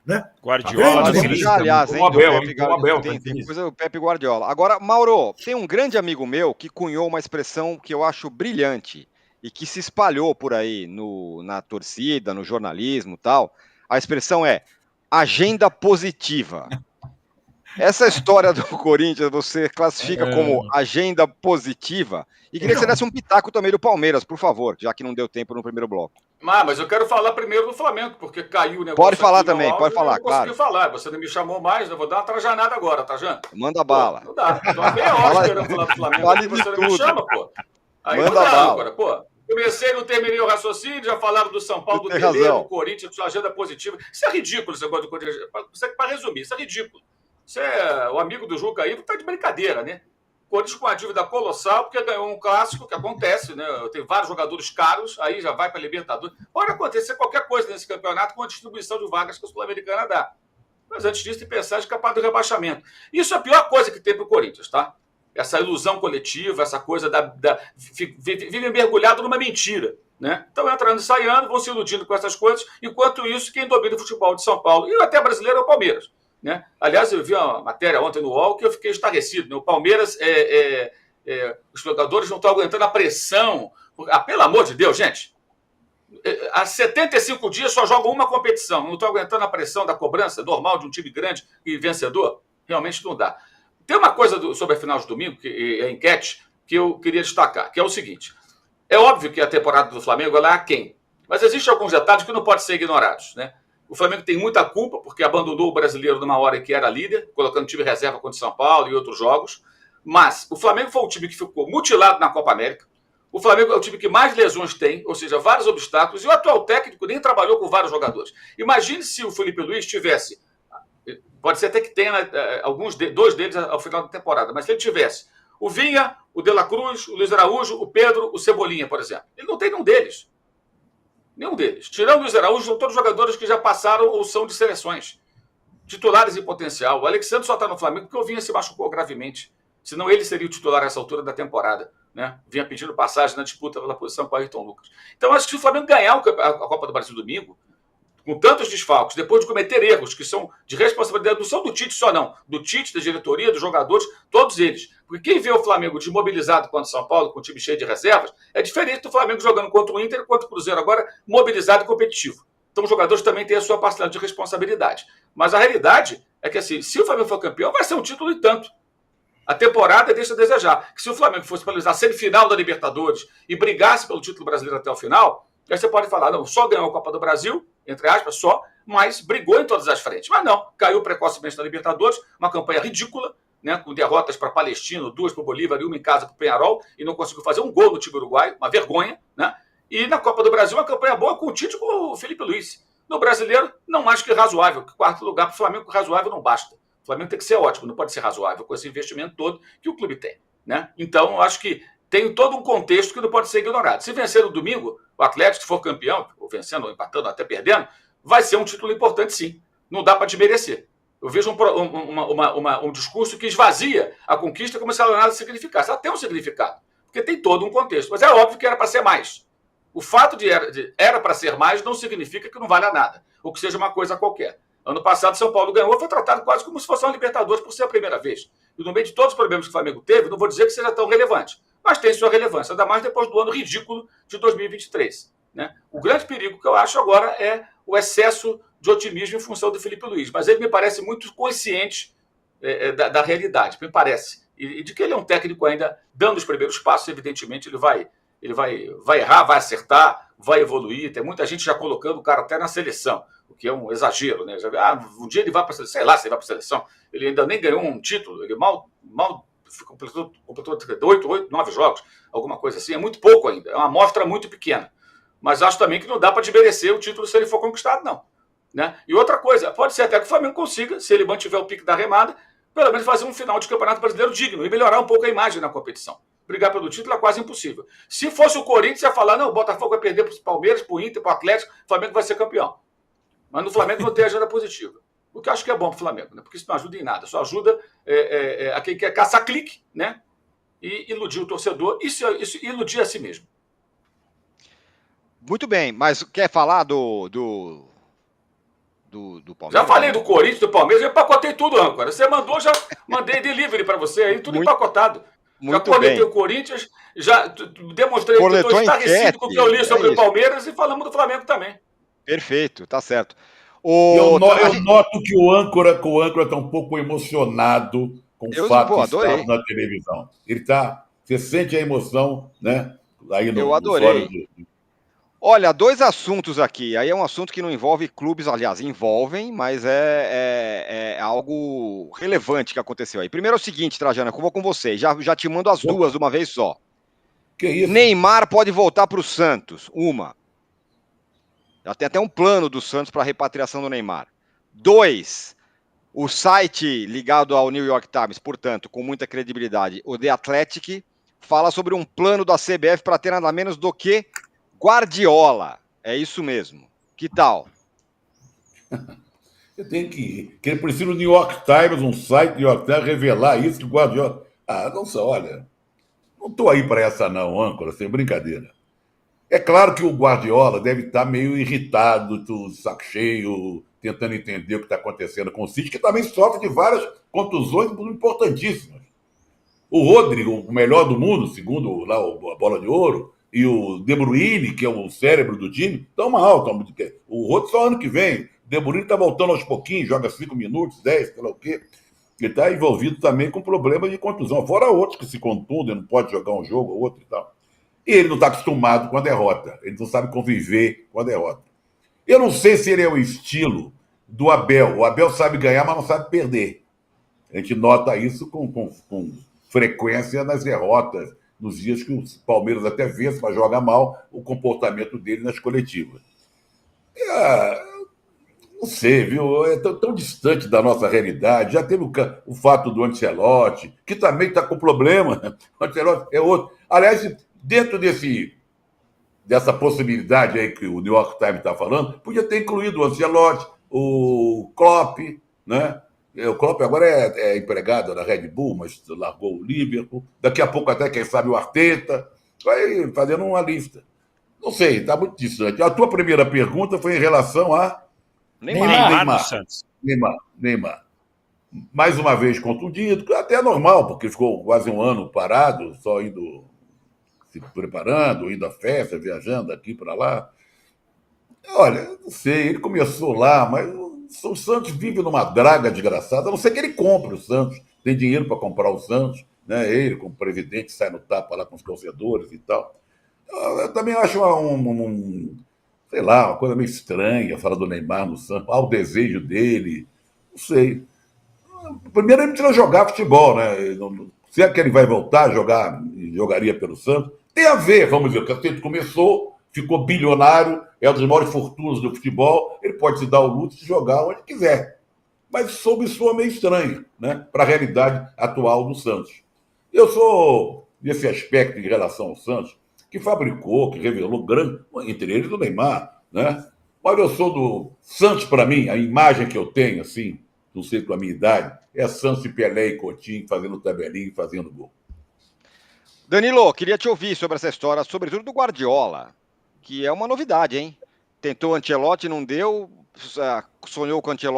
né? Guardiola, aliás, hein, tem coisa do Pepe Guardiola. Agora, Mauro, tem um grande amigo meu que cunhou uma expressão que eu acho brilhante e que se espalhou por aí na torcida, no jornalismo e tal. A expressão é agenda positiva. Essa história do Corinthians você classifica como agenda positiva? E queria que você desse um pitaco também do Palmeiras, por favor, já que não deu tempo no primeiro bloco. Mas eu quero falar primeiro do Flamengo, porque caiu o negócio. Pode falar também, pode falar, eu não consegui falar. Você não me chamou mais, eu vou dar uma trajanada agora, tá, Jean? Manda bala. Não dá. Tô meia hora esperando falar do Flamengo. Vale Você não tudo. me chama, pô. Aí Manda não dá bala. agora, pô. Comecei, não terminei o raciocínio, já falaram do São Paulo, do Tele, do Corinthians, sua agenda positiva. Isso é ridículo, esse negócio do Corinthians. Para resumir, isso é ridículo. Você é o amigo do Juca aí, tá de brincadeira, né? Corinthians com uma dívida colossal, porque ganhou um clássico, que acontece, né? Tem vários jogadores caros, aí já vai para a Libertadores. Pode acontecer qualquer coisa nesse campeonato com a distribuição de vagas que a Sul-Americana dá. Mas antes disso, tem que pensar em escapar do rebaixamento. Isso é a pior coisa que tem para o Corinthians, tá? Essa ilusão coletiva, essa coisa vive mergulhado numa mentira, né? Então, entrando e saindo, vão se iludindo com essas coisas. Enquanto isso, quem domina o futebol de São Paulo, e até brasileiro, é o Palmeiras. Né? Aliás, eu vi uma matéria ontem no UOL que eu fiquei estarrecido. Né? O Palmeiras, os jogadores não estão aguentando a pressão. Pelo amor de Deus, gente. Há 75 dias só jogam uma competição. Não estão aguentando a pressão da cobrança normal de um time grande e vencedor? Realmente não dá. Tem uma coisa sobre a final de domingo, que é a enquete, que eu queria destacar, que é o seguinte. É óbvio que a temporada do Flamengo ela é aquém, mas existem alguns detalhes que não podem ser ignorados, né? O Flamengo tem muita culpa, porque abandonou o brasileiro numa hora em que era líder, colocando time reserva contra o São Paulo e outros jogos. Mas o Flamengo foi o time que ficou mutilado na Copa América. O Flamengo é o time que mais lesões tem, ou seja, vários obstáculos. E o atual técnico nem trabalhou com vários jogadores. Imagine se o Felipe Luiz tivesse, pode ser até que tenha dois deles ao final da temporada, mas se ele tivesse o Vinha, o De La Cruz, o Luiz Araújo, o Pedro, o Cebolinha, por exemplo. Ele não tem nenhum deles. Nenhum deles. Tirando o Luiz Araújo, são todos jogadores que já passaram ou são de seleções. Titulares em potencial. O Alexandre só está no Flamengo porque o Vinha se machucou gravemente. Senão ele seria o titular nessa altura da temporada. Né? Vinha pedindo passagem na disputa pela posição com o Ayrton Lucas. Então, acho que se o Flamengo ganhar a Copa do Brasil domingo, com tantos desfalques, depois de cometer erros que são de responsabilidade, não são do Tite só não, do Tite, da diretoria, dos jogadores, todos eles. Porque quem vê o Flamengo desmobilizado contra o São Paulo, com o time cheio de reservas, é diferente do Flamengo jogando contra o Inter e contra o Cruzeiro, agora mobilizado e competitivo. Então os jogadores também têm a sua parcela de responsabilidade. Mas a realidade é que assim, se o Flamengo for campeão, vai ser um título e tanto. A temporada deixa a desejar. Que se o Flamengo fosse para a semifinal da Libertadores e brigasse pelo título brasileiro até o final, aí você pode falar, não, só ganhou a Copa do Brasil, entre aspas, só, mas brigou em todas as frentes. Mas não, caiu precocemente na Libertadores, uma campanha ridícula, né, com derrotas para Palestino, 2 para o Bolívar e 1 em casa para o Peñarol, e não conseguiu fazer um gol no time uruguaio, uma vergonha, né? E na Copa do Brasil, uma campanha boa com o Tite e com o Felipe Luiz. No brasileiro, não mais que razoável, que quarto lugar para o Flamengo, razoável não basta. O Flamengo tem que ser ótimo, não pode ser razoável com esse investimento todo que o clube tem, né? Então, eu acho que tem todo um contexto que não pode ser ignorado. Se vencer no domingo, o Atlético, se for campeão, ou vencendo, ou empatando, ou até perdendo, vai ser um título importante, sim. Não dá para desmerecer. Eu vejo um discurso que esvazia a conquista como se ela nada significasse. Ela tem um significado, porque tem todo um contexto. Mas é óbvio que era para ser mais. O fato de era para ser mais não significa que não vale a nada, ou que seja uma coisa qualquer. Ano passado, São Paulo ganhou, foi tratado quase como se fosse uma Libertadores por ser a primeira vez. E no meio de todos os problemas que o Flamengo teve, não vou dizer que seja tão relevante, mas tem sua relevância, ainda mais depois do ano ridículo de 2023. Né? O grande perigo que eu acho agora é o excesso de otimismo em função do Felipe Luiz. Mas ele me parece muito consciente da realidade, me parece. E de que ele é um técnico ainda dando os primeiros passos, evidentemente ele vai errar, vai acertar, vai evoluir. Tem muita gente já colocando o cara até na seleção, o que é um exagero. Né? Um dia ele vai para a seleção, sei lá se ele vai para a seleção. Ele ainda nem ganhou um título, ele mal completou 8, 9 jogos, alguma coisa assim. É muito pouco ainda, é uma amostra muito pequena. Mas acho também que não dá para desmerecer o título se ele for conquistado, não. Né? E outra coisa, pode ser até que o Flamengo consiga, se ele mantiver o pique da remada, pelo menos fazer um final de campeonato brasileiro digno e melhorar um pouco a imagem na competição. Brigar pelo título é quase impossível. Se fosse o Corinthians, ia falar, não, o Botafogo vai perder para o Palmeiras, para o Inter, para o Atlético, o Flamengo vai ser campeão. Mas no Flamengo não tem agenda positiva. O que eu acho que é bom para o Flamengo, né? Porque isso não ajuda em nada. Só ajuda a quem quer caçar clique, né? E iludir o torcedor e iludir a si mesmo. Muito bem, mas quer falar do do Palmeiras? Já falei do Corinthians, do Palmeiras, eu empacotei tudo, âncora. Você mandou, já mandei delivery para você aí, tudo empacotado. Já cornetei o Corinthians, já demonstrei que estou estarrecido com o que eu li sobre o Palmeiras e falamos do Flamengo também. Perfeito, tá certo. Eu noto que o âncora está um pouco emocionado com o fato de estar na televisão. Você sente a emoção, né? Aí eu adorei. Olha, 2 assuntos aqui. Aí é um assunto que não envolve clubes, aliás, envolvem, mas é algo relevante que aconteceu aí. Primeiro é o seguinte, Trajano, eu vou com você. Já te mando as duas de uma vez só. Que isso? Neymar pode voltar para o Santos. Uma. Já tem até um plano do Santos para a repatriação do Neymar. 2. O site ligado ao New York Times, portanto, com muita credibilidade, o The Athletic, fala sobre um plano da CBF para ter nada menos do que Guardiola. É isso mesmo. Que tal? Eu tenho que ele precisa do New York Times, um site do New York Times, revelar isso que o Guardiola... não sei, olha, não estou aí para essa não, âncora, sem brincadeira. É claro que o Guardiola deve estar meio irritado, saco cheio, tentando entender o que está acontecendo com o City, que também sofre de várias contusões importantíssimas. O Rodri, o melhor do mundo, segundo lá a Bola de Ouro, e o De Bruyne, que é o cérebro do time, estão mal. O Rodri só ano que vem. O De Bruyne está voltando aos pouquinhos, joga 5 minutos, 10, sei lá o quê. Ele está envolvido também com problemas de contusão. Fora outros que se contundem, não pode jogar um jogo ou outro e tal. E ele não está acostumado com a derrota. Ele não sabe conviver com a derrota. Eu não sei se ele é o estilo do Abel. O Abel sabe ganhar, mas não sabe perder. A gente nota isso com frequência nas derrotas, nos dias que o Palmeiras até vence, mas joga mal, o comportamento dele nas coletivas. Não sei, viu? É tão distante da nossa realidade. Já teve o fato do Ancelotti, que também está com problema. O Ancelotti é outro. Aliás, dentro dessa possibilidade aí que o New York Times está falando, podia ter incluído o Ancelotti, o Klopp, né? O Klopp agora é empregado na Red Bull, mas largou o Liverpool. Daqui a pouco até, quem sabe, o Arteta. Vai fazendo uma lista. Não sei, está muito distante. A tua primeira pergunta foi em relação a... Neymar. Mais uma vez contundido, até normal, porque ficou quase um ano parado, só indo se preparando, indo à festa, viajando aqui para lá. Olha, não sei, ele começou lá, mas o Santos vive numa draga desgraçada, a não ser que ele compre o Santos, tem dinheiro para comprar o Santos, né? Ele, como presidente, sai no tapa lá com os torcedores e tal. Eu também acho sei lá, uma coisa meio estranha falar do Neymar no Santos, o desejo dele, não sei. Primeiro ele precisa jogar futebol, né? Se é que ele vai voltar a jogar, jogaria pelo Santos, tem a ver, vamos dizer, o Cacete começou, ficou bilionário, é uma das maiores fortunas do futebol, ele pode se dar o luxo de jogar onde quiser. Mas sob soa meio estranho, né? Para a realidade atual do Santos. Eu sou, nesse aspecto em relação ao Santos, que fabricou, que revelou grande, entre eles o Neymar, né? Mas eu sou do Santos, para mim, a imagem que eu tenho, assim, não sei com a minha idade, é Santos e Pelé e Coutinho fazendo tabelinha e fazendo gol. Danilo, queria te ouvir sobre essa história, sobretudo do Guardiola, que é uma novidade, hein? Tentou o Ancelotti, não deu, sonhou com o Ancelotti,